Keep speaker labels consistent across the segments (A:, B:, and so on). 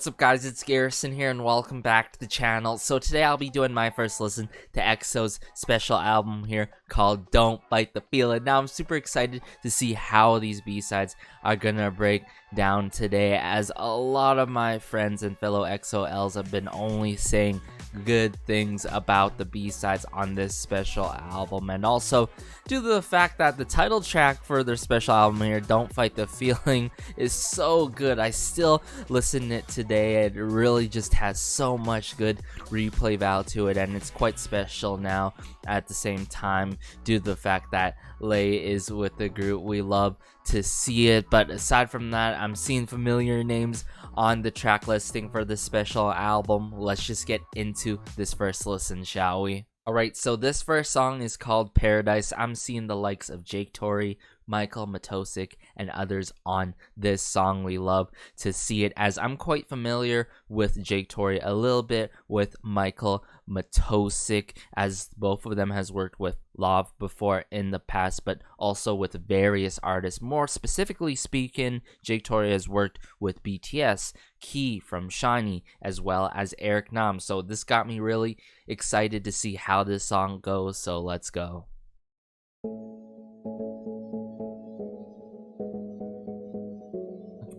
A: What's up guys, it's Garrison here and welcome back to the channel. So today I'll be doing my first listen to EXO's special album here called Don't Fight the Feeling. Now I'm super excited to see how these B-sides are gonna break down today, as a lot of my friends and fellow EXO-Ls have been only saying good things about the B-sides on this special album, and also due to the fact that the title track for their special album here, Don't Fight the Feeling, is so good. I still listen to it today. It really just has so much good replay value to it, and it's quite special now at the same time due to the fact that Lay is with the group. We love to see it, but aside from that, I'm seeing familiar names on the track listing for this special album. Let's just get into this first listen, shall we? Alright, so this first song is called Paradise. I'm seeing the likes of Jake Torrey, Michael Matosic, and others on this song. We love to see it, as I'm quite familiar with Jake Torrey, a little bit with Michael Matosic, as both of them has worked with Love before in the past, but also with various artists. More specifically speaking, Jake Torrey has worked with BTS, Key from SHINee, as well as Eric Nam. So this got me really excited to see how this song goes, so let's go.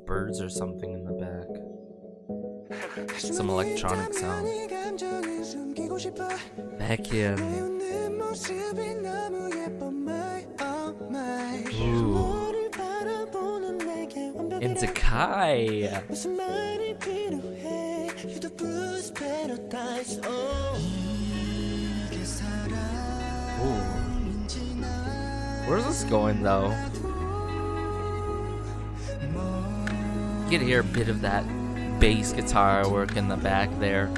A: Birds or something in the back. Some electronic sound. Back in. Ooh. Into Kai. Ooh. Where's this going though? You can hear a bit of that bass guitar work in the back there.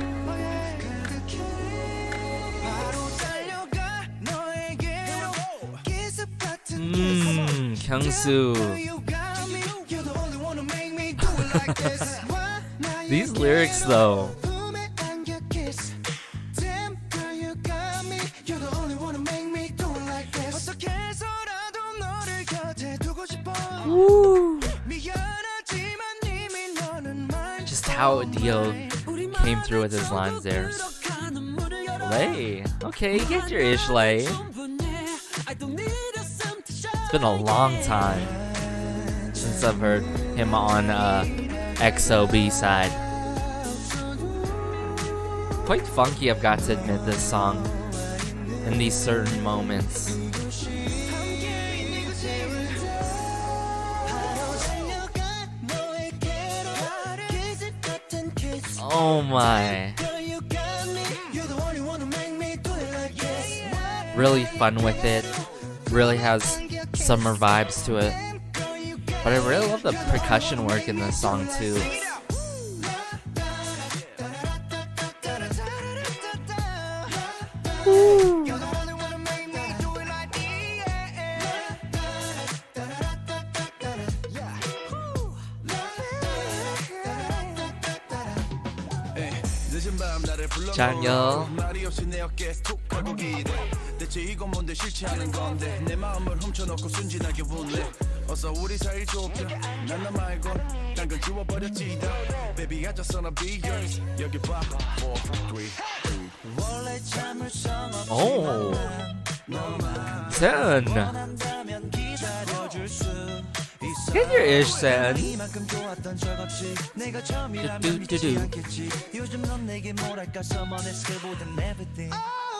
A: Kyungsu. These lyrics though. Woo. Just how Dio came through with his lines there. Lay. Okay, you get your ish, Lay. It's been a long time since I've heard him on EXO B-side. Quite funky, I've got to admit, this song in these certain moments. Oh my. Really fun with it. Really has summer vibes to it. But I really love the percussion work in this song too. Woo. 잔여. 대체 이건 뭔데 싫지 않은 건데 내 마음을 훔쳐놓고 순진하게 웃네 어서 우리 사이 좁혀 난 너 말고 딴 건 지워버렸지 Baby I just wanna be yours 여기 봐 4, 3, 2 Oh Sen Get your ish, Sen.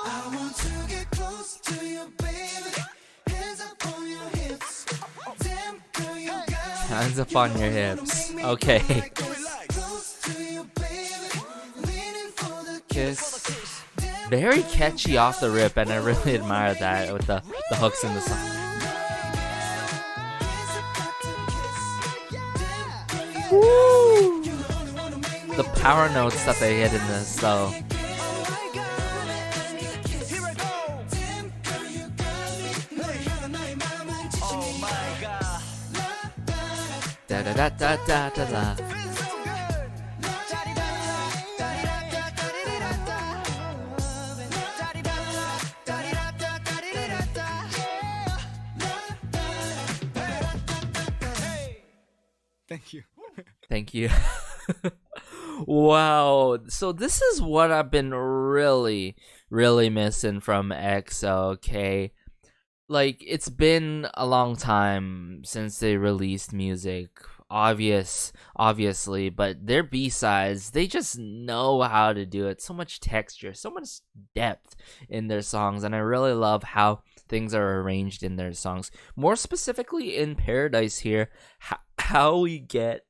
A: I want to get close to you, baby. Hands up on your hips. Damn, girl, you got hands up on your hips. Okay. Kiss. Very catchy off the rip, and I really admire that with the hooks in the song. Woo! The power notes that they hit in this, though. Da da da da da da da. Thank you. Thank you. Wow. So this is what I've been really, really missing from EXO, okay? Like, it's been a long time since they released music. Obviously, but their B-sides, they just know how to do it. So much texture, so much depth in their songs, and I really love how things are arranged in their songs. More specifically in Paradise here, how we get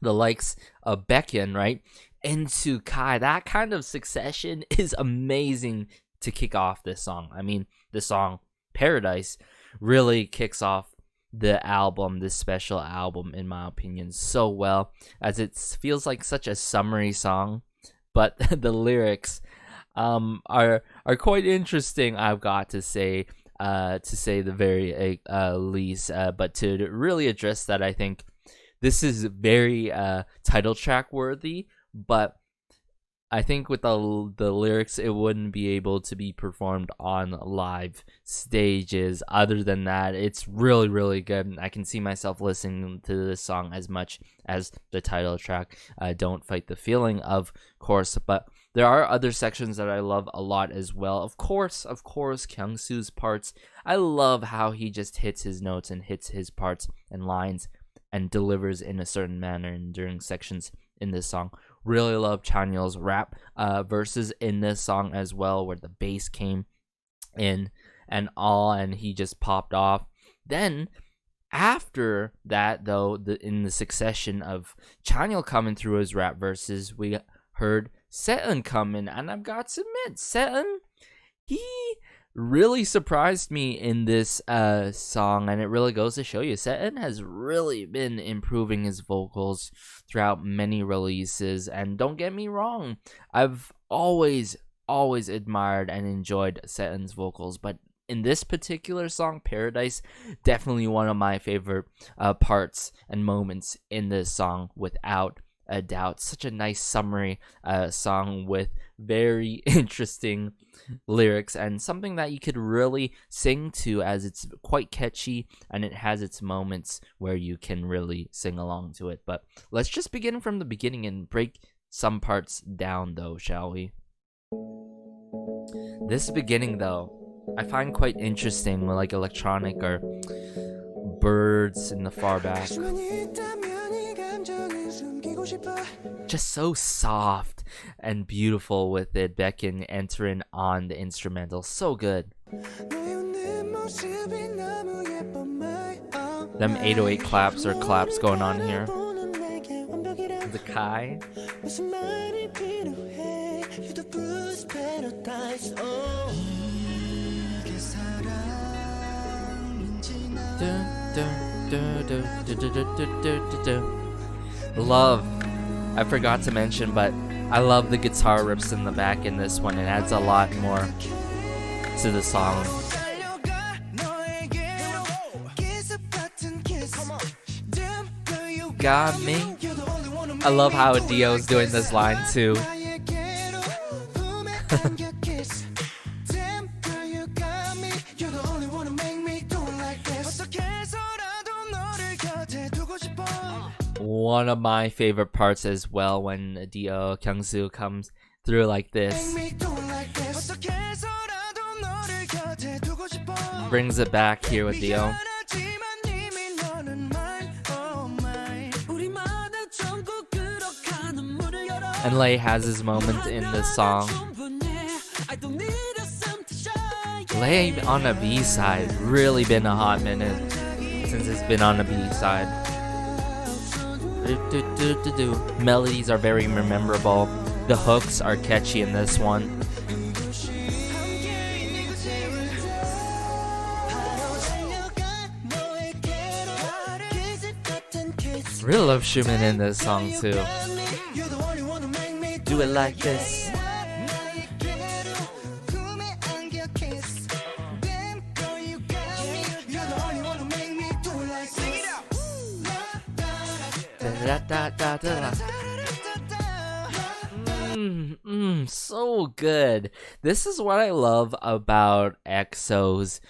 A: the likes of Baekhyun, right, into Kai. That kind of succession is amazing to kick off this song. I mean, the song Paradise really kicks off the album, this special album, in my opinion, so well, as it feels like such a summery song, but the lyrics are quite interesting, I've got to say the very least. But to really address that, I think this is very title track worthy, but I think with the lyrics, it wouldn't be able to be performed on live stages. Other than that, it's really, really good. I can see myself listening to this song as much as the title track, Don't Fight the Feeling, of course. But there are other sections that I love a lot as well. Of course, Kyungsu's parts. I love how he just hits his notes and hits his parts and lines and delivers in a certain manner and during sections in this song. Really love Chanyeol's rap verses in this song as well, where the bass came in and all, and he just popped off. Then after that, though, in the succession of Chanyeol coming through his rap verses, we heard Seeun come in, and I've got to admit, Seeun, he really surprised me in this song, and it really goes to show you Seeun has really been improving his vocals throughout many releases. And don't get me wrong, I've always admired and enjoyed Seeun's vocals, but in this particular song, Paradise, definitely one of my favorite parts and moments in this song, without a doubt. Such a nice summary song with very interesting lyrics, and something that you could really sing to, as it's quite catchy and it has its moments where you can really sing along to it. But let's just begin from the beginning and break some parts down, though, shall we? This beginning, though, I find quite interesting, with like electronic or birds in the far back. Just so soft and beautiful with it. Baekhyun entering on the instrumental, so good. Them 808 claps or claps going on here. The Kai. Love. I forgot to mention, but I love the guitar riffs in the back in this one. It adds a lot more to the song. Got me. I love how Dio's doing this line too. One of my favorite parts as well, when Dio Kyungsu comes through like this. Brings it back here with Dio. And Lay has his moment in this song. Lay on a B-side, really been a hot minute since it's been on a B-side. Melodies are very memorable. The hooks are catchy in this one. Really love Schumann in this song too. Do it like this. So good. This is what I love about EXO's,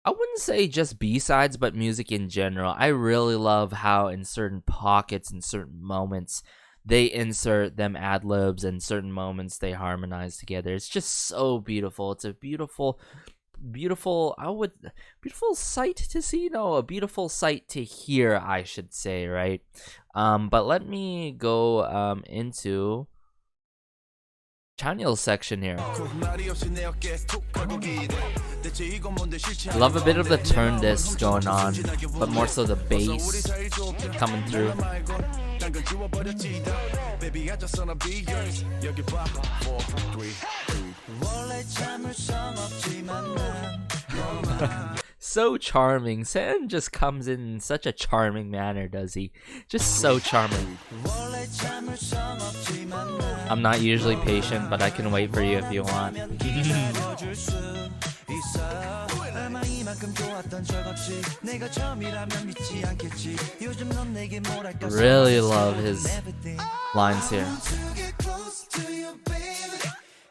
A: I wouldn't say just B-sides, but music in general. I really love how in certain pockets and certain moments they insert them ad-libs and certain moments they harmonize together. It's just so beautiful. It's a beautiful sight to see, no, a beautiful sight to hear, I should say, right? But let me go into Chanyeol's section here. I love a bit of the turn disc going on, but more so the bass coming through. So charming. Sen just comes in such a charming manner, does he? Just so charming. I'm not usually patient, but I can wait for you if you want. Really love his lines here.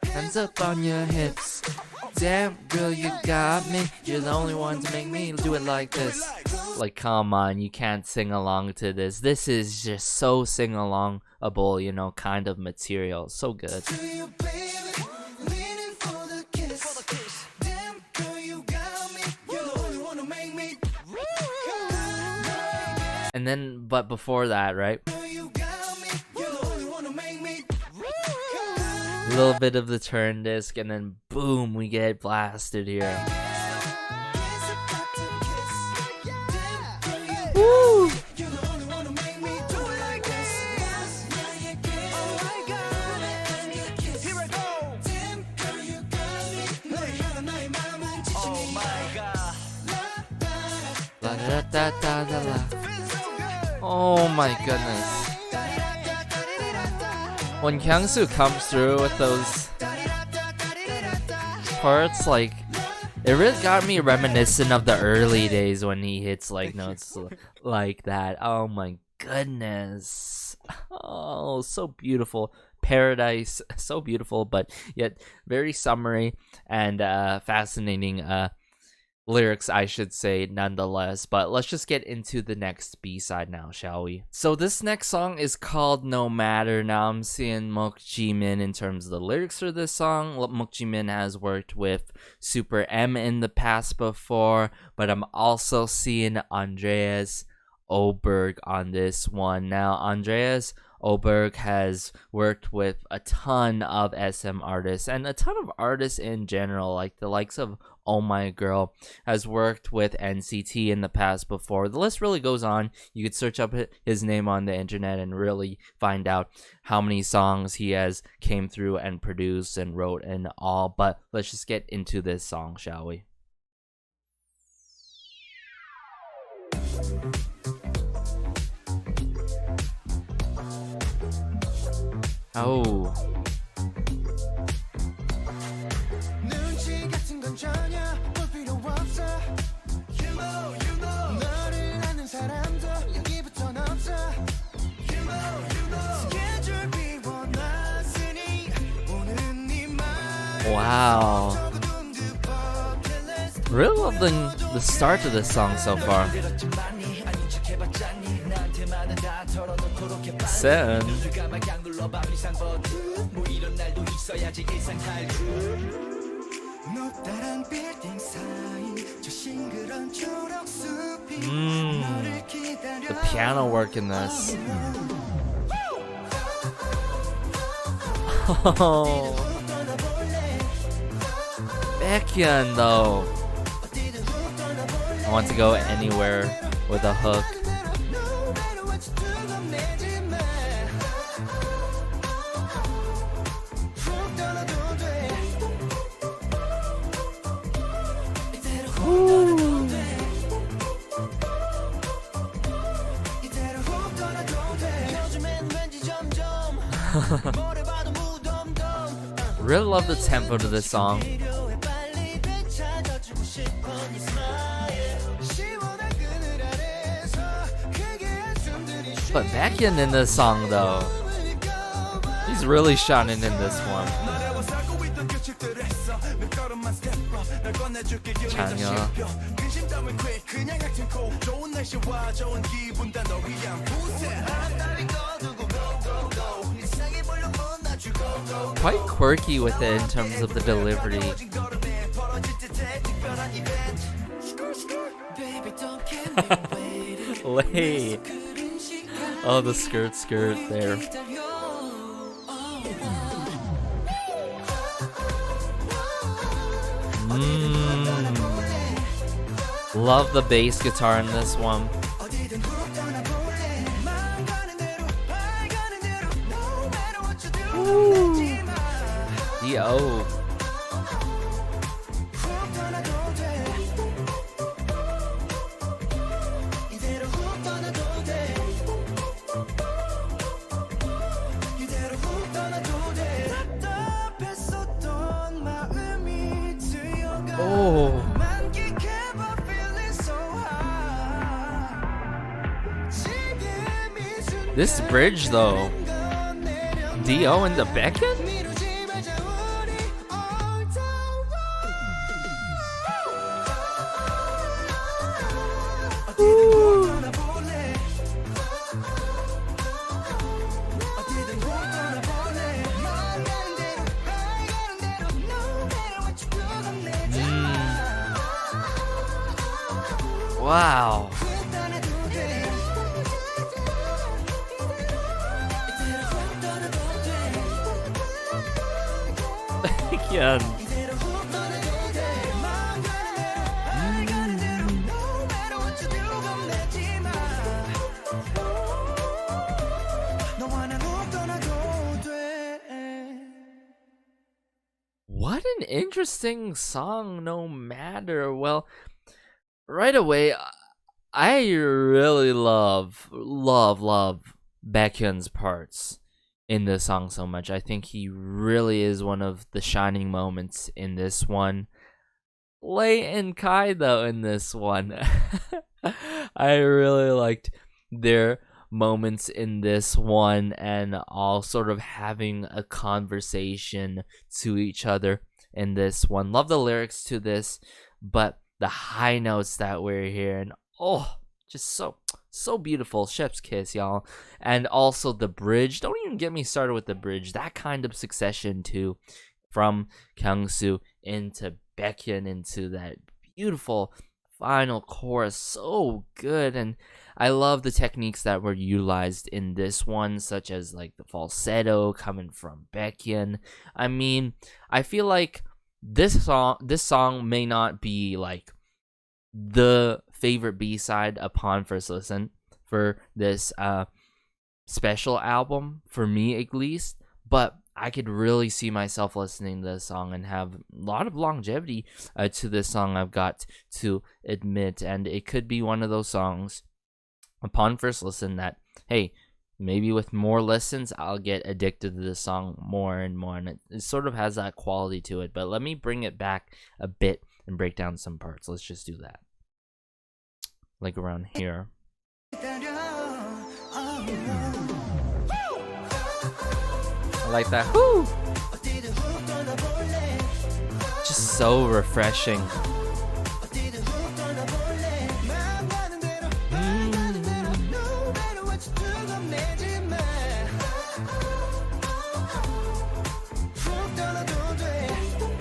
A: Hands up on your hips. Damn, girl, you got me. You're the only one to make me do it like this. Like, come on, you can't sing along to this. This is just so sing-alongable, you know, kind of material. So good. And then, but before that, right? A little bit of the turn disc, and then boom, we get blasted here. Woo! Oh my goodness. When Kyungsu comes through with those parts, like, it really got me reminiscent of the early days when he hits like notes like that. Oh my goodness. Oh, so beautiful. Paradise, so beautiful, but yet very summery and fascinating lyrics, I should say, nonetheless. But let's just get into the next B-side now, shall we? So this next song is called No Matter. Now I'm seeing Mok Jimin in terms of the lyrics for this song. Mok Jimin has worked with Super M in the past before, but I'm also seeing Andreas Oberg on this one. Now Andreas Oberg has worked with a ton of SM artists and a ton of artists in general, like the likes of Oh My Girl, has worked with NCT in the past before. The list really goes on. You could search up his name on the internet and really find out how many songs he has came through and produced and wrote and all. But let's just get into this song, shall we? Oh. Wow. Really love the start of this song so far. Sen. The piano work in this. Oh. Baekhyun though. I want to go anywhere with a hook. Really love the tempo to this song. But Baekhyun in this song though, he's really shining in this one. Chanyeol. Quite quirky with it in terms of the delivery. Lay. Oh, the skirt there. Love the bass guitar in this one. Yo. Oh. This bridge though. Dio and the Beckon? Wow. Again. What an interesting song, no matter. Well, right away, I really love Baekhyun's parts in this song so much. I think he really is one of the shining moments in this one. Lay and Kai though in this one. I really liked their moments in this one and all sort of having a conversation to each other in this one. Love the lyrics to this, but the high notes that we're hearing, oh, just so beautiful. Chef's kiss, y'all. And also the bridge. Don't even get me started with the bridge. That kind of succession too, from Kyungsoo into Baekhyun into that beautiful final chorus. So good. And I love the techniques that were utilized in this one, such as like the falsetto coming from Baekhyun. I mean, I feel like this song may not be like the favorite B-side upon first listen for this special album, for me at least, but I could really see myself listening to this song and have a lot of longevity to this song, I've got to admit. And it could be one of those songs upon first listen that, hey, maybe with more listens I'll get addicted to this song more and more, and it sort of has that quality to it. But let me bring it back a bit and break down some parts. Let's just do that, like around here. I like that. Woo! Just so refreshing.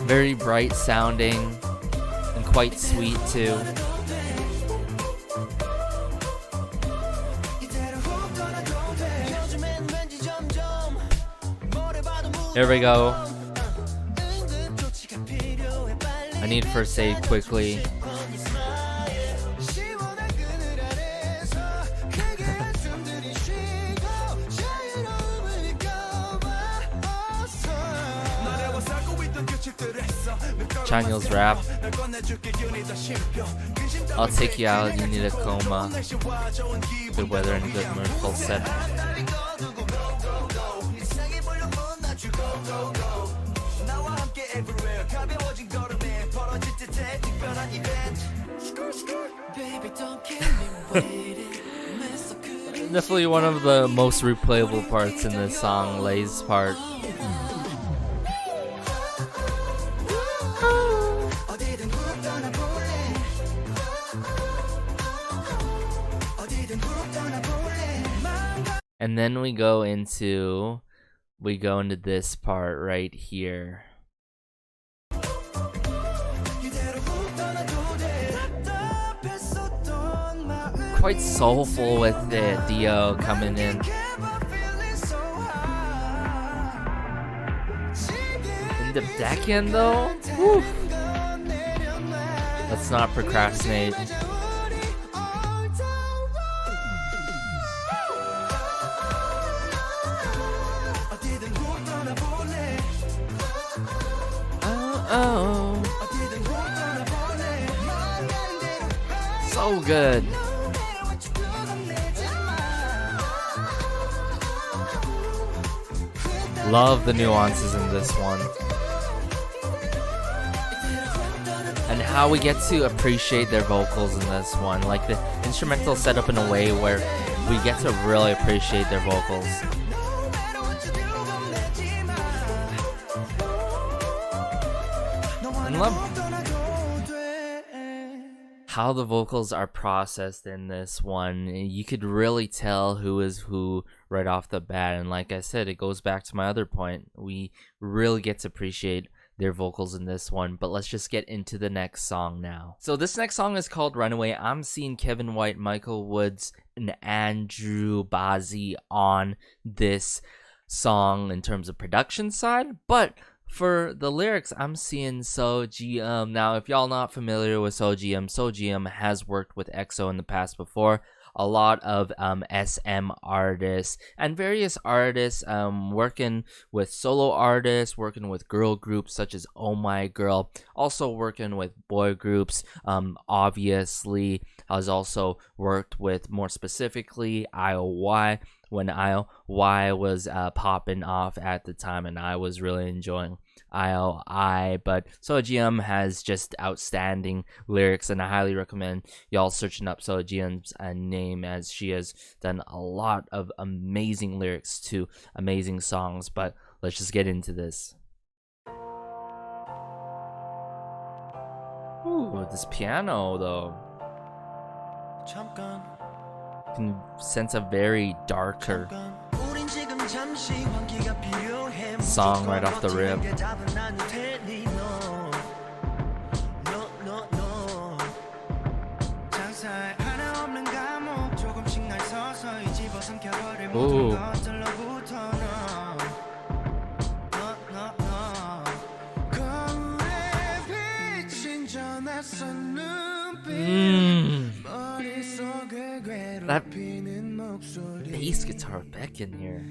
A: Very bright sounding and quite sweet too. Here we go. I need first aid quickly. Chanyeol's rap. I'll take you out, you need a coma. Good weather and good mood, full set. Definitely one of the most replayable parts in this song, Lay's part. And then we go into we go into this part right here. Quite soulful with it, Dio coming in. In the back end though, woo. Let's not procrastinate. Oh, so good. Love the nuances in this one. And how we get to appreciate their vocals in this one. Like the instrumental set up in a way where we get to really appreciate their vocals. And love how the vocals are processed in this one. You could really tell who is who right off the bat. And like I said, it goes back to my other point. We really get to appreciate their vocals in this one. But let's just get into the next song now. So this next song is called Runaway. I'm seeing Kevin White, Michael Woods, and Andrew Bazzi on this song in terms of production side, but for the lyrics, I'm seeing SeoGM. Now, if y'all not familiar with SeoGM has worked with EXO in the past before. A lot of SM artists and various artists working with solo artists, working with girl groups such as Oh My Girl, also working with boy groups. Obviously, has also worked with, more specifically, IOY, when IOY was popping off at the time, and I was really enjoying IOI. But SeoGM has just outstanding lyrics, and I highly recommend y'all searching up SeoGM's name, as she has done a lot of amazing lyrics to amazing songs. But let's just get into this. Ooh, this piano though. Can sense a very darker song right off the rip. Ooh. That bass guitar back in here.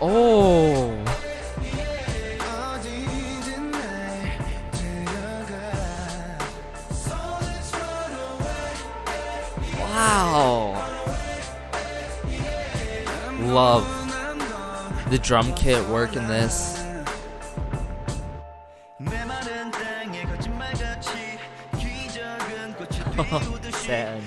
A: Oh. Wow. Love the drum kit work in this. Sad.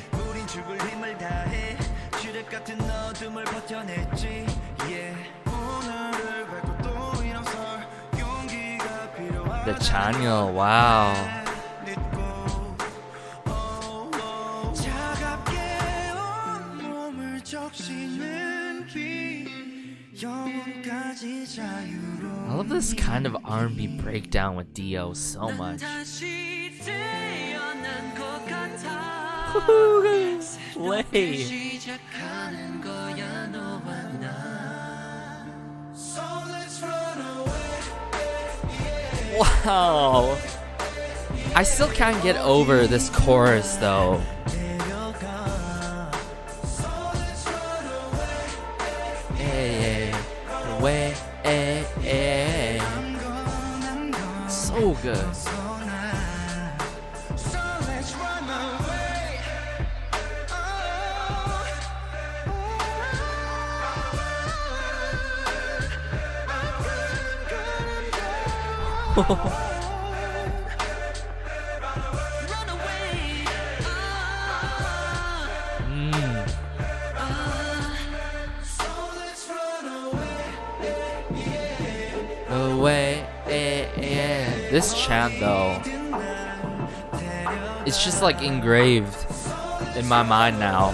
A: The Chanyeol, wow. I love this kind of R&B breakdown with Dio so much. Slay. Wow. I still can't get over this chorus though. Way, so good. This chant though, it's just like engraved in my mind now.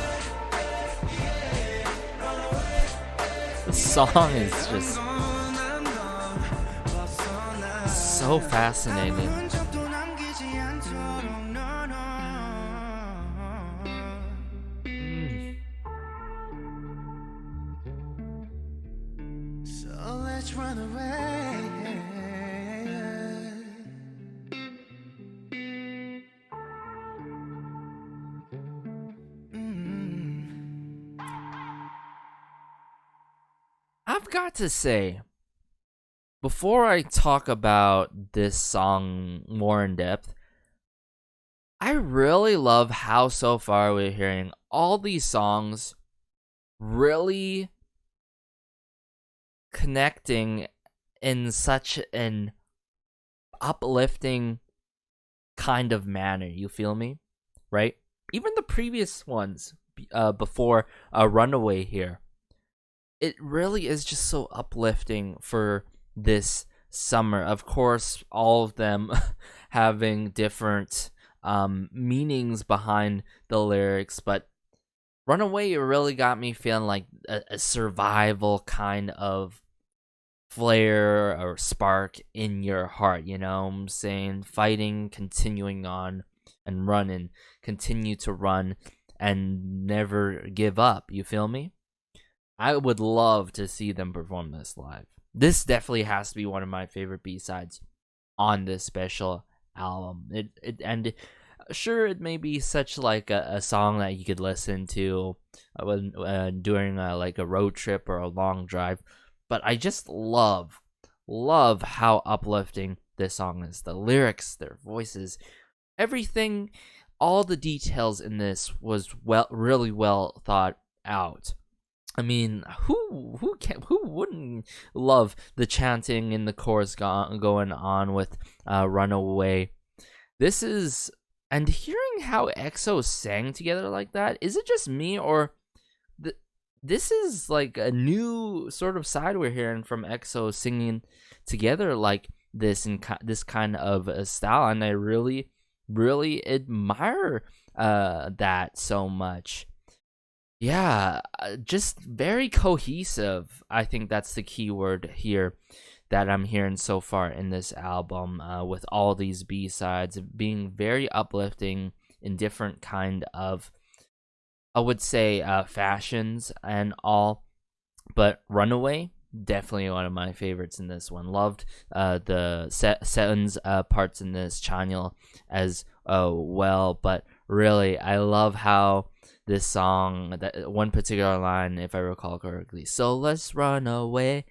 A: The song is just so fascinating.
B: So let's run away.
A: I've got to say, before I talk about this song more in depth, I really love how so far we're hearing all these songs really connecting in such an uplifting kind of manner. You feel me? Right? Even the previous ones before Runaway here. It really is just so uplifting for this summer. Of course, all of them having different meanings behind the lyrics, but Runaway really got me feeling like a survival kind of flare or spark in your heart, you know what I'm saying? Fighting, continuing on, and running. Continue to run and never give up, you feel me? I would love to see them perform this live. This definitely has to be one of my favorite B-sides on this special album. And sure, it may be such like a song that you could listen to when during like a road trip or a long drive, but I just love how uplifting this song is. The lyrics, their voices, everything, all the details in this was really well thought out. I mean, who wouldn't love the chanting in the chorus going on with Runaway? This is, and hearing how EXO sang together like that, is it just me, or this is like a new sort of side we're hearing from EXO singing together like this in this kind of a style, and I really admire that so much. Yeah, just very cohesive. I think that's the key word here that I'm hearing so far in this album, with all these B-sides being very uplifting in different kind of, I would say, fashions and all. But Runaway, definitely one of my favorites in this one. Loved the Seun's parts in this, Chanyeol as well. But really, I love how this song, that one particular line, if I recall correctly, so let's run away,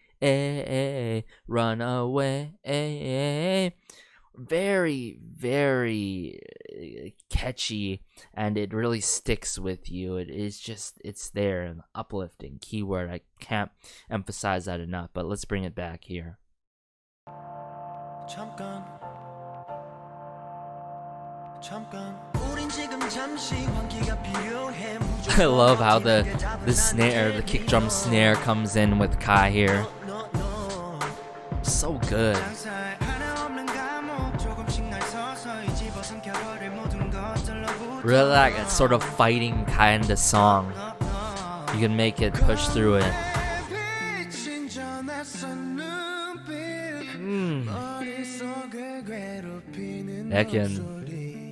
A: run away. Very, very catchy, and it really sticks with you. It is just, it's there, and uplifting, keyword. I can't emphasize that enough, but let's bring it back here. I love how the snare, the kick drum snare comes in with Kai here. So good. Really like a sort of fighting kind of song. You can make it push through it.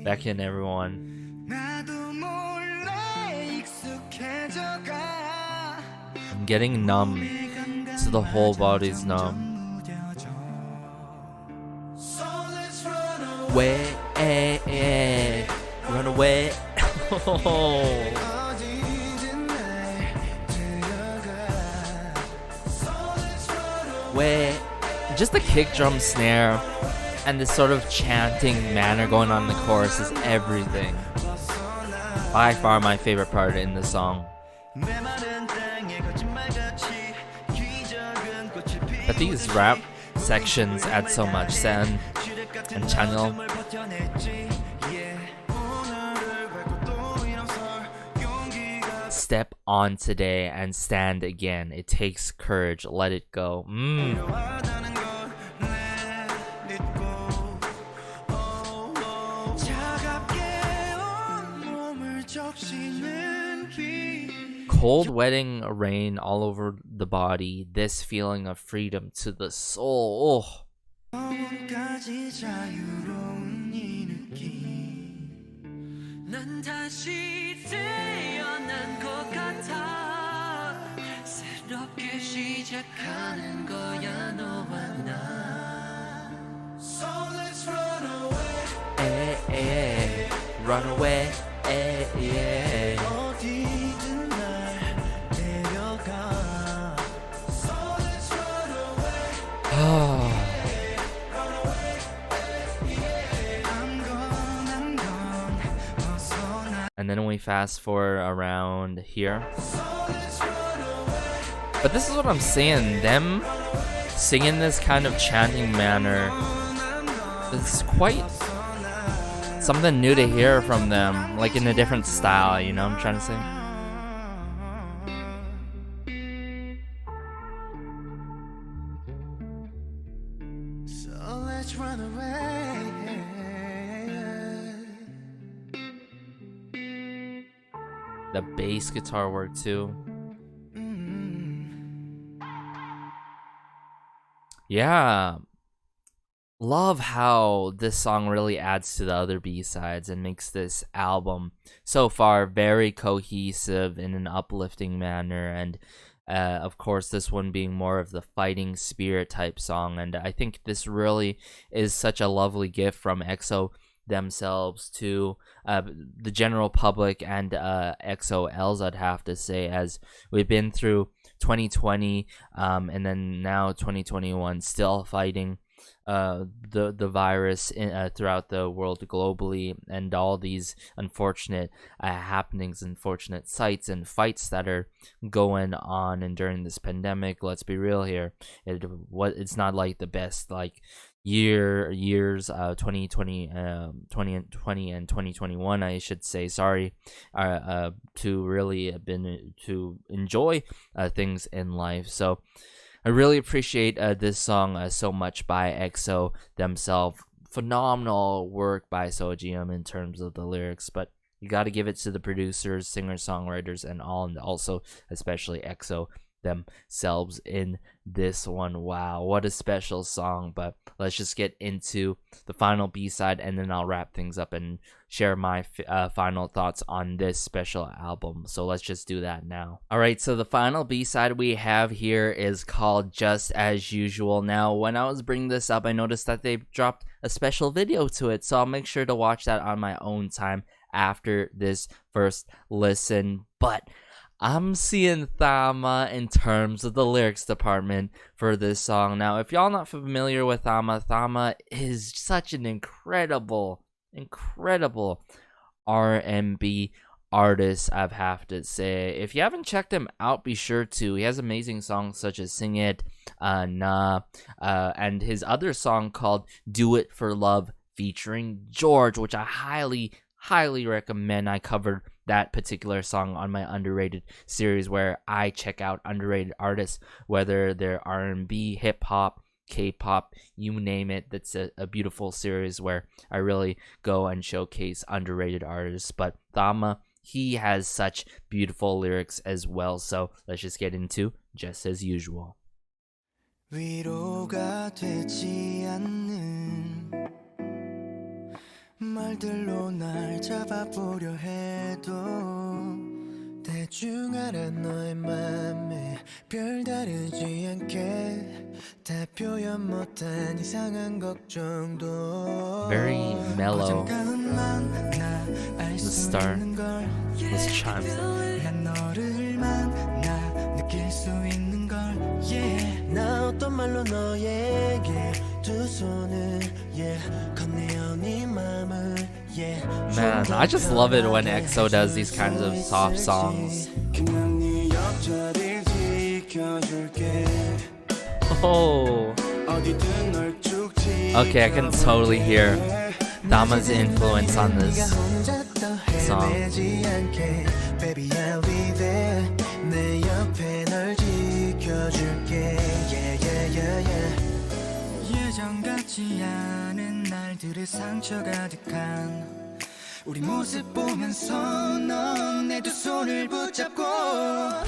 A: Back in everyone. I'm getting numb. So the whole body's numb. Run away. Just the kick drum snare and this sort of chanting manner going on in the chorus is everything. By far my favorite part in the song. But these rap sections add so much. Sen and Chanyeol. Step on today and stand again. It takes courage. Let it go.
B: 적시는 비
A: Cold wedding rain all over the body. This feeling of freedom to the soul. Oh.
B: 영혼까지 자유로운 이 느낌 난 다시 태어난 것 같아 새롭게 시작하는 거야 너와 나 So let's run away
A: Run away.
B: 어디든 날 데려가 So let's run away
A: And then we fast forward around here. But this is what I'm saying. Them singing this kind of chanting manner. It's quite something new to hear from them. Like in a different style, you know what I'm trying to say?
B: So let's run away
A: The bass guitar work too. Yeah. Love how this song really adds to the other B-sides and makes this album so far very cohesive in an uplifting manner. And of course, this one being more of the fighting spirit type song. And I think this really is such a lovely gift from EXO themselves to the general public and EXO-Ls, I'd have to say, as we've been through 2020 and then now 2021, still fighting the virus throughout the world globally, and all these unfortunate happenings, unfortunate sights and fights that are going on. And during this pandemic, let's be real here, it's not like the best years 2020 and 2021, I should say, sorry, to really been to enjoy things in life. So I really appreciate this song so much by EXO themselves. Phenomenal work by Sojim in terms of the lyrics, but you got to give it to the producers, singers, songwriters, and all, and also especially EXO themselves in this one. Wow, what a special song. But let's just get into the final B-side, and then I'll wrap things up and share my final thoughts on this special album. So let's just do that now. Alright, so the final B-side we have here is called Just As Usual. Now, when I was bringing this up, I noticed that they dropped a special video to it, so I'll make sure to watch that on my own time after this first listen. But I'm seeing Thama in terms of the lyrics department for this song. Now, if y'all not familiar with Thama is such an incredible R&B artist, I have to say. If you haven't checked him out, be sure to. He has amazing songs such as Sing It, Nah, and his other song called Do It For Love featuring George, which I highly recommend. I covered that particular song on my underrated series, where I check out underrated artists, whether they're R&B, hip-hop, K-pop, you name it. That's a beautiful series where I really go and showcase underrated artists. But Thama, he has such beautiful lyrics as well. So let's just get into Just As Usual.
B: 위로가 되지 않는 말들로 날 잡아보려 해도 대충 알아 너의 맘에 별다르지 않게 다 표현 못한 이상한 걱정도
A: Very mellow. The start. This chimes.
B: 난 너를 만나 느낄 수 있는 걸 yeah. 나 어떤 말로 너에게 두 손을 yeah. 건네어 네 맘을 yeah.
A: Man, I just love it when EXO does these kinds of soft songs. Oh. Okay, I can totally hear Thama's influence on this song.
B: Baby, I'll be there. 내 옆에 널 지켜줄게. Yeah, yeah, yeah, yeah. 예전 같지 않은 날들의 상처 가득한 우리 모습 보면서 너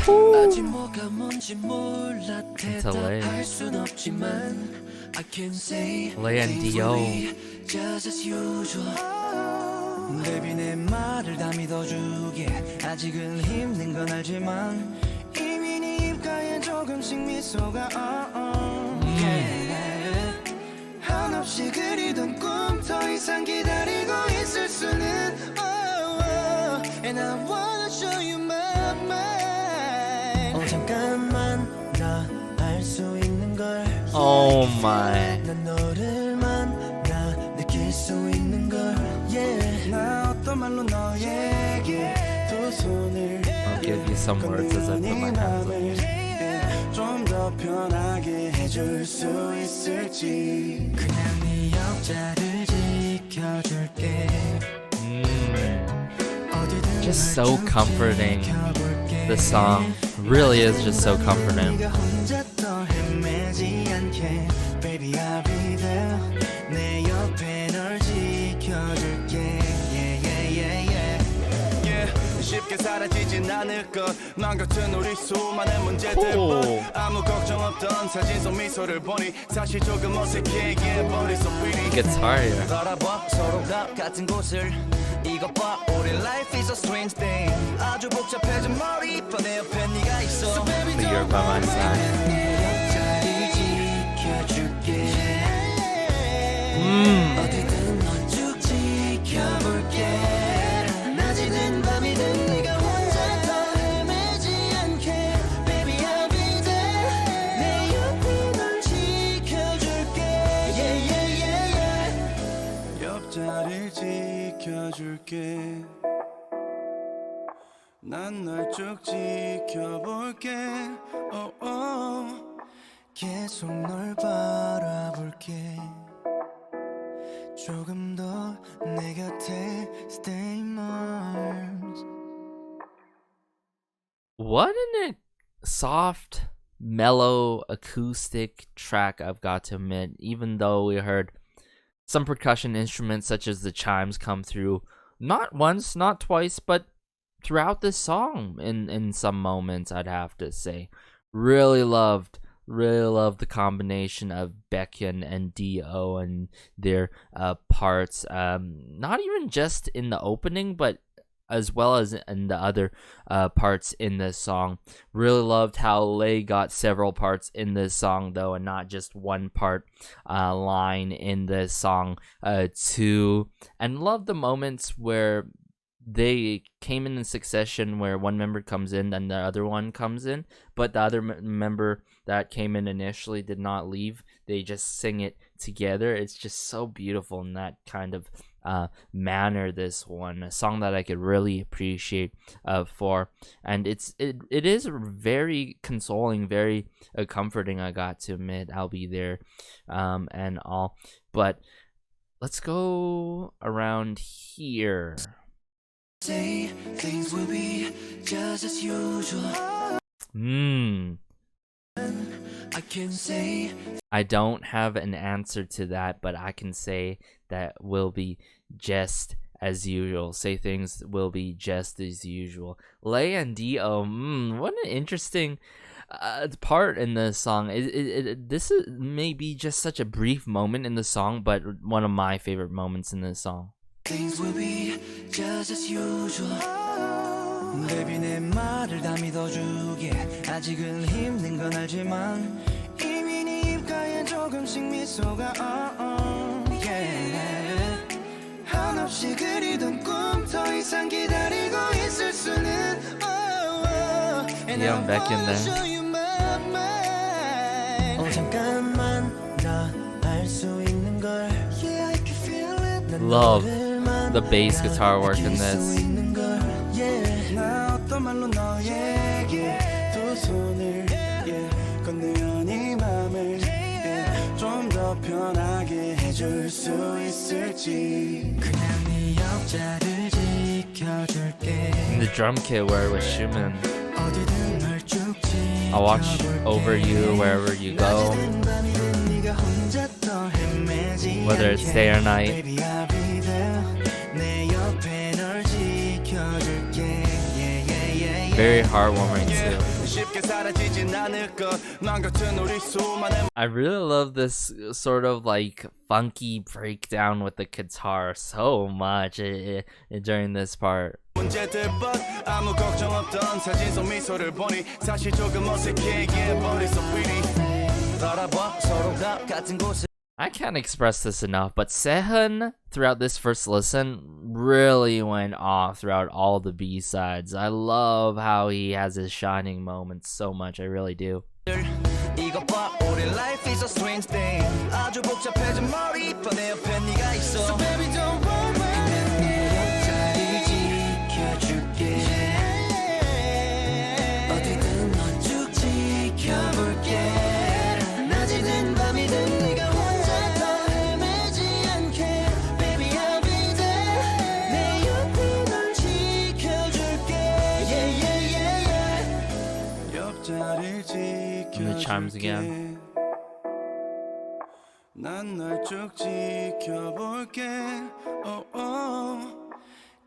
B: 아직 뭐가 뭔지 몰라 대답할 순 없지만 I can say
A: Lay and
B: things
A: Dio.
B: will be just as usual Baby 내 말을 다 믿어주게 아직은 힘든 건 알지만 이미 네 입가에 조금씩 미소가 yeah. 한없이 그리던 꿈 더 이상 기다리고 있을 수는 And I wanna show you my mind 잠깐만 나 알 수 있는 걸
A: Oh my.
B: 난 너를 만나 느낄 수 있는 걸 yeah. 나 어떤 말로 너에게 두 손을
A: I'll give you some words as I put my hands on you.
B: 좀 더 편하게 해줄 수 있을지 그냥 네 옆자를 지켜줄게
A: Just so comforting. The song really is just so comforting.
B: 네가 혼자 더 헤매지 않게 Baby I'll be there 내 옆에 널 지켜줄게 yeah, yeah, yeah, yeah. Yeah, 쉽게 사라지진 않을 것난 같은 우리 수많은 문제들뿐 아무 걱정 없던 사진 속 미소를 보니 사실 조금 어색해 yeah, but it's so pretty
A: It gets harder.
B: 바라봐 서로가 같은 곳을 이것 봐 우리 life is a strange thing 아주 복잡해진 머리 내 옆에 네가 있어
A: But you're by my side.
B: 옆자리 지켜줄게 어디든 넌 쭉 지켜볼게 낮이든 밤이든 네가 혼자 더 헤매지 않게 Baby I'll be there 내 옆에 널 지켜줄게 yeah, yeah, yeah, yeah. 옆자리를 지켜줄게 난 널 쭉 지켜볼게 oh, oh. 계속 널 바라볼게 조금 더 내 곁에 stay in my arms
A: What a soft, mellow, acoustic track, I've got to admit. Even though we heard some percussion instruments such as the chimes come through not once, not twice, but throughout this song in some moments, I'd have to say. Really loved the combination of Baekhyun and Dio and their parts, not even just in the opening, but as well as in the other parts in this song. Really loved how Lay got several parts in this song, though, and not just one part line in this song, too. And loved the moments where they came in succession, where one member comes in and the other one comes in, but the other member that came in initially did not leave. They just sing it together. It's just so beautiful in that kind of manner. This one, a song that I could really appreciate for, and it is very consoling, very comforting. I got to admit, I'll be there, and all. But let's go around here.
B: Say things will be just as usual. I can say
A: I don't have an answer to that, but I can say that will be just as usual. Say things will be just as usual. Lay and Dio, what an interesting part in the song. This is maybe just such a brief moment in the song, but one of my favorite moments in this song.
B: Things will be just as usual. Baby 내 말을 다 믿어주게 아직은 힘든 건 알지만 이미 네 입가에 조금씩 미소가 yeah. 한없이 그리던 꿈 더 이상 기다리고 있을 수는 And
A: Yeah, I'm back in
B: I wanna
A: there.
B: show you my mind 잠깐만 나 알 수 있는 걸 Yeah I can feel it
A: Love the bass guitar work in this. And the drum kit where it was Schumann. I'll watch over you wherever you go, whether it's day or night. Very heartwarming too. I really love this sort of like funky breakdown with the guitar so much during this part. I can't express this enough, but Sehun throughout this first listen really went off throughout all the B-sides. I love how he has his shining moments so much, I really do. And the chimes again.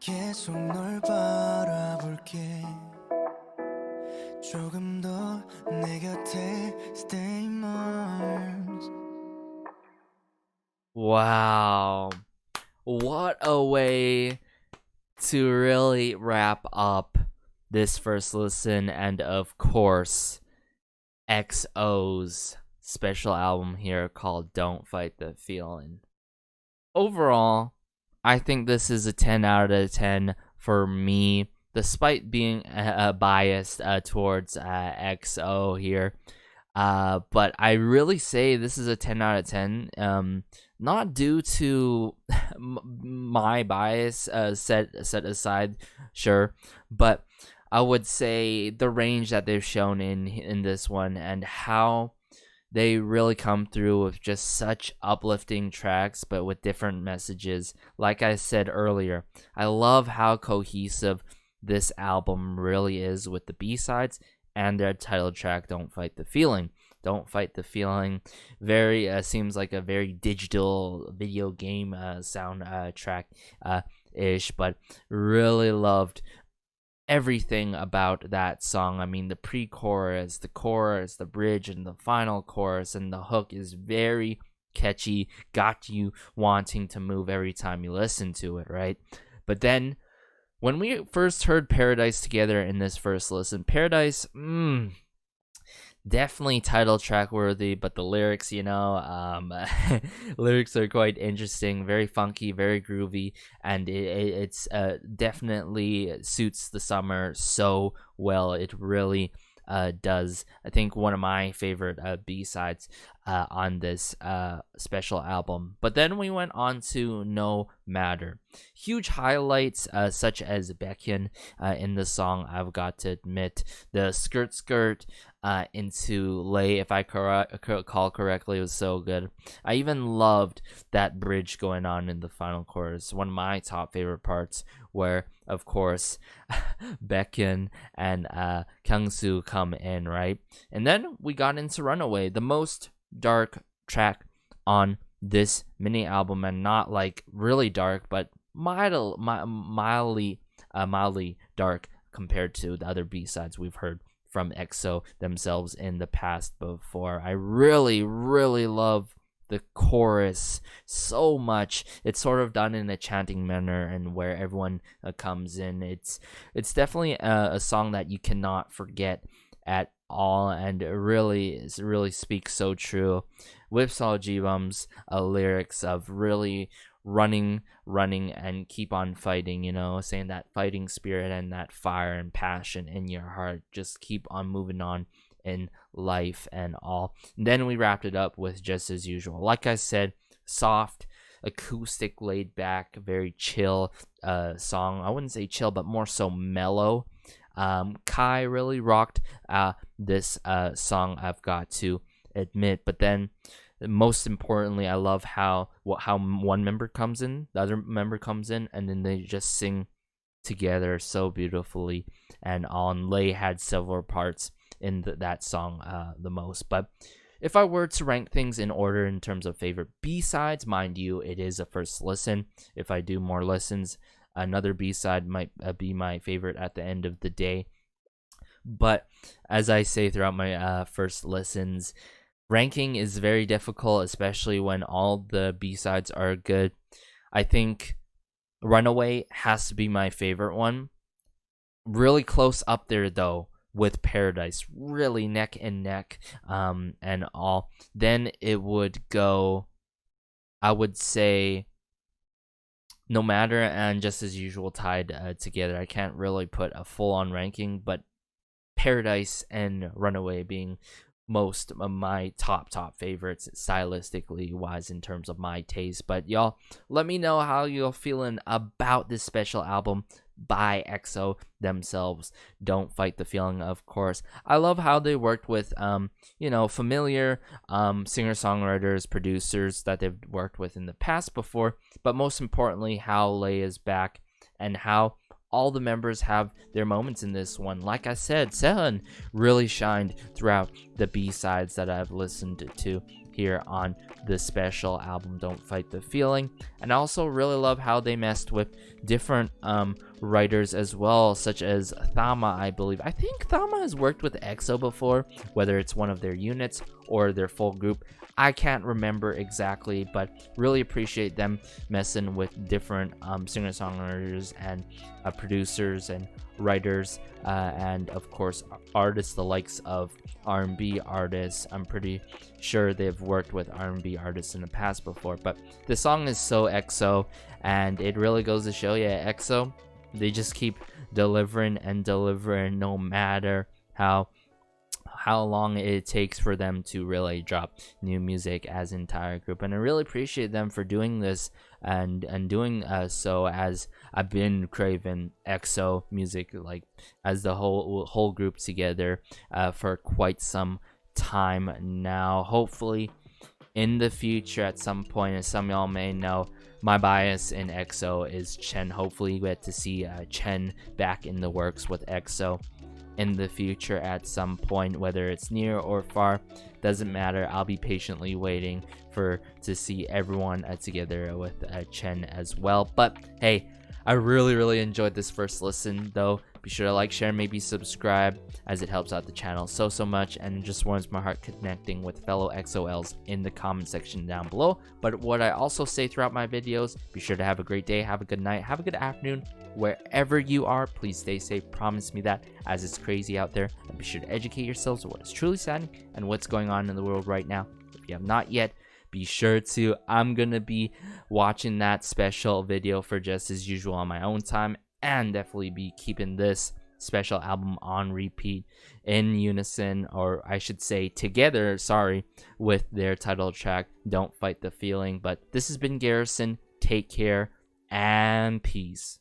B: 계속 널 바라볼게 조금 더 내 곁에 stay in my arms.
A: Wow, what a way to really wrap up this first listen, and of course EXO's special album here called Don't Fight the Feeling. Overall, I think this is a 10 out of 10 for me, despite being biased towards EXO here. But I really say this is a 10 out of 10, not due to my bias set aside, sure, but I would say the range that they've shown in this one, and how they really come through with just such uplifting tracks, but with different messages. Like I said earlier, I love how cohesive this album really is with the B-sides and their title track, Don't Fight the Feeling. Don't Fight the Feeling very seems like a very digital video game sound track ish, but really loved everything about that song. I mean, the pre-chorus, the chorus, the bridge, and the final chorus, and the hook is very catchy, got you wanting to move every time you listen to it, right? But then when we first heard Paradise together in this first listen, Paradise, definitely title track worthy, but the lyrics, lyrics are quite interesting, very funky, very groovy, and it's definitely suits the summer so well. It really does. I think one of my favorite B-sides on this special album. But then we went on to No Matter. Huge highlights such as Baekhyun in the song, I've got to admit. The skirt into Lay, if I recall correctly, was so good. I even loved that bridge going on in the final chorus. One of my top favorite parts, where of course Baekhyun and Kyungsu come in, right? And then we got into Runaway, the most dark track on this mini album, and not like really dark, but mildly dark compared to the other B-sides we've heard from EXO themselves in the past before. I really love the chorus so much. It's sort of done in a chanting manner, and where everyone comes in. It's definitely a song that you cannot forget at all, and it really speaks so true with Seo Ji-won's lyrics of really running and keep on fighting, saying that fighting spirit and that fire and passion in your heart, just keep on moving on in life and all. And then we wrapped it up with Just As Usual. Like I said, soft, acoustic, laid back, very chill song. I wouldn't say chill, but more so mellow. Kai really rocked this song, I've got to admit. But then most importantly, I love how one member comes in, the other member comes in, and then they just sing together so beautifully. And on Lay had several parts in that song the most. But if I were to rank things in order in terms of favorite B-sides, mind you, it is a first listen. If I do more listens, another B-side might be my favorite at the end of the day. But as I say throughout my first listens, ranking is very difficult, especially when all the B-sides are good. I think Runaway has to be my favorite one. Really close up there though with Paradise, really neck and neck, and all. Then it would go, I would say, No Matter and Just As Usual tied together. I can't really put a full-on ranking, but Paradise and Runaway being most of my top favorites stylistically wise in terms of my taste. But y'all, let me know how you're feeling about this special album by EXO themselves. Don't Fight the Feeling, of course. I love how they worked with familiar singer-songwriters, producers that they've worked with in the past before, but most importantly how Lay is back and how all the members have their moments in this one. Like I said, Sehun really shined throughout the B-sides that I've listened to here on the special album Don't Fight the Feeling. And I also really love how they messed with different writers as well, such as Thama, I believe. I think Thama has worked with EXO before, whether it's one of their units or their full group. I can't remember exactly, but really appreciate them messing with different singer-songwriters and producers and writers, and of course artists, the likes of R&B artists. I'm pretty sure they've worked with R&B artists in the past before, but the song is so EXO, and it really goes to show you, EXO, they just keep delivering and delivering no matter how long it takes for them to really drop new music as an entire group. And I really appreciate them for doing this and doing so, as I've been craving EXO music like as the whole group together for quite some time now. Hopefully in the future at some point, as some of y'all may know, my bias in EXO is Chen. Hopefully you get to see Chen back in the works with EXO in the future at some point, whether it's near or far, doesn't matter. I'll be patiently waiting to see everyone together with Chen as well. But hey, I really enjoyed this first listen though. Be sure to like, share, maybe subscribe, as it helps out the channel so much, and it just warms my heart connecting with fellow XOLs in the comment section down below. But what I also say throughout my videos, be sure to have a great day, have a good night, have a good afternoon, wherever you are. Please stay safe, promise me that, as it's crazy out there. And be sure to educate yourselves on what is truly happening and what's going on in the world right now. If you have not yet, be sure to. I'm gonna be watching that special video for Just As Usual on my own time, and definitely be keeping this special album on repeat in unison, or I should say together, with their title track Don't Fight the Feeling. But this has been Garrison. Take care and peace.